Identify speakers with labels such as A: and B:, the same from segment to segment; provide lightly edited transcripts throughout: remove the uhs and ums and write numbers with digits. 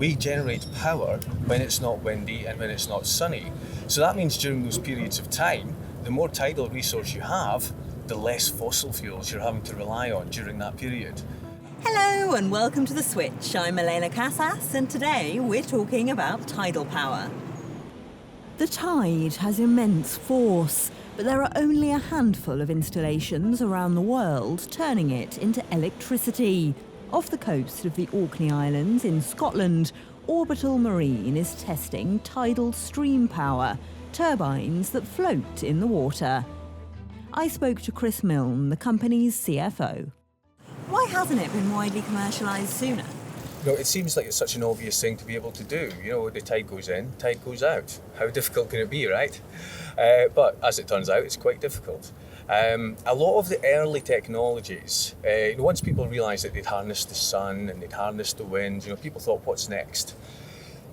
A: We generate power when it's not windy and when it's not sunny. So that means during those periods of time, the more tidal resource you have, the less fossil fuels you're having to rely on during that period.
B: Hello and welcome to The Switch. I'm Milne and today we're talking about tidal power. The tide has immense force, but there are only a handful of installations around the world turning it into electricity. Off the coast of the Orkney Islands in Scotland, Orbital Marine is testing tidal stream power, turbines that float in the water. I spoke to Chris Milne, the company's CFO. Why hasn't it been widely commercialised sooner?
A: It seems like it's such an obvious thing to be able to do. The tide goes in, tide goes out. How difficult can it be, right? But as it turns out, it's quite difficult. A lot of the early technologies, once people realised that they'd harness the sun and they'd harness the wind, people thought, what's next?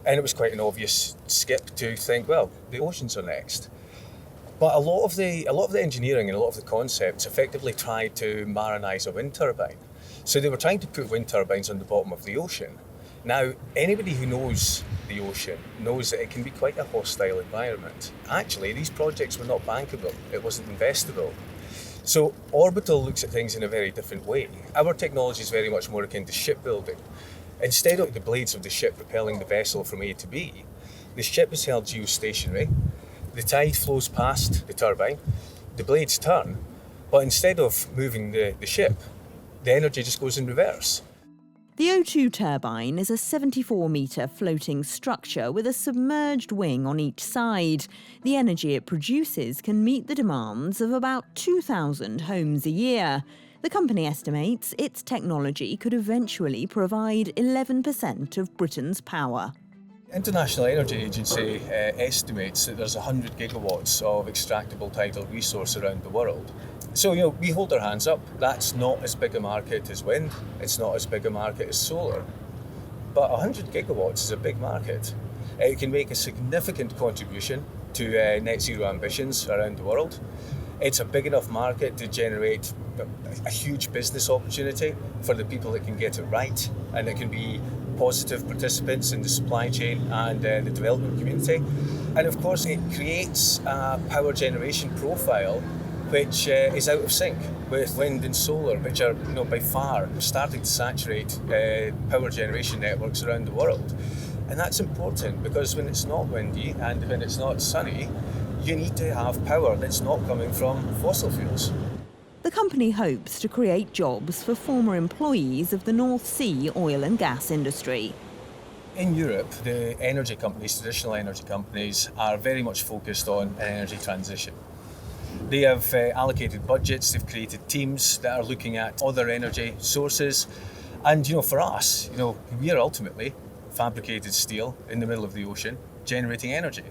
A: And it was quite an obvious skip to think, well, the oceans are next. But a lot of the engineering and a lot of the concepts effectively tried to marinise a wind turbine. So they were trying to put wind turbines on the bottom of the ocean. Now, anybody who knows the ocean knows that it can be quite a hostile environment. Actually, these projects were not bankable. It wasn't investable. So Orbital looks at things in a very different way. Our technology is very much more akin to shipbuilding. Instead of the blades of the ship propelling the vessel from A to B, the ship is held geostationary. The tide flows past the turbine, the blades turn, but instead of moving the ship, the energy just goes in reverse.
B: The O2 turbine is a 74-metre floating structure with a submerged wing on each side. The energy it produces can meet the demands of about 2,000 homes a year. The company estimates its technology could eventually provide 11% of Britain's power.
A: International Energy Agency estimates that there's 100 gigawatts of extractable tidal resource around the world. So, we hold our hands up. That's not as big a market as wind. It's not as big a market as solar. But 100 gigawatts is a big market. It can make a significant contribution to net zero ambitions around the world. It's a big enough market to generate a huge business opportunity for the people that can get it right and that can be positive participants in the supply chain and the development community. And of course, it creates a power generation profile which is out of sync with wind and solar, which are by far starting to saturate power generation networks around the world. And that's important because when it's not windy and when it's not sunny, you need to have power that's not coming from fossil fuels.
B: The company hopes to create jobs for former employees of the North Sea oil and gas industry.
A: In Europe, the energy companies, traditional energy companies, are very much focused on an energy transition. They have allocated budgets, they've created teams that are looking at other energy sources. And, for us, we are ultimately fabricated steel in the middle of the ocean generating energy.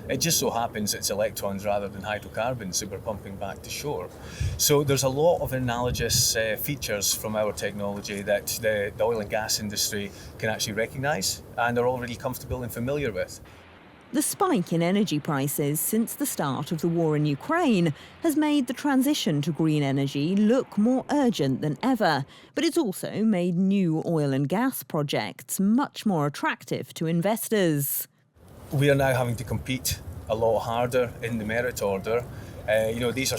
A: It just so happens it's electrons rather than hydrocarbons that we're pumping back to shore. So there's a lot of analogous features from our technology that the oil and gas industry can actually recognise and are already comfortable and familiar with.
B: The spike in energy prices since the start of the war in Ukraine has made the transition to green energy look more urgent than ever, but it's also made new oil and gas projects much more attractive to investors.
A: We are now having to compete a lot harder in the merit order. These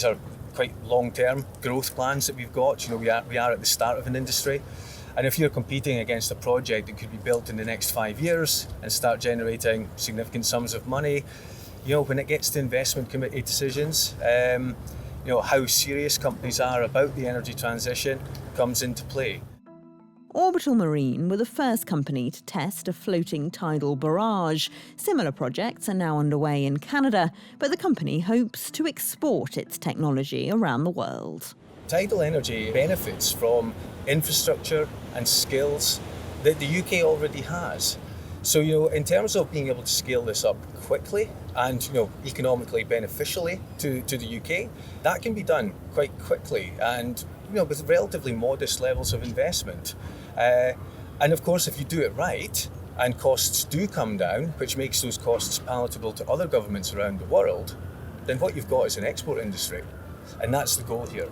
A: are quite long-term growth plans that we've got. We are at the start of an industry. And if you're competing against a project that could be built in the next 5 years and start generating significant sums of money, when it gets to investment committee decisions, how serious companies are about the energy transition comes into play.
B: Orbital Marine were the first company to test a floating tidal barrage. Similar projects are now underway in Canada, but the company hopes to export its technology around the world.
A: Tidal energy benefits from infrastructure and skills that the UK already has. So, in terms of being able to scale this up quickly and, economically beneficially to the UK, that can be done quite quickly and, with relatively modest levels of investment. And of course, if you do it right and costs do come down, which makes those costs palatable to other governments around the world, then what you've got is an export industry. And that's the goal here.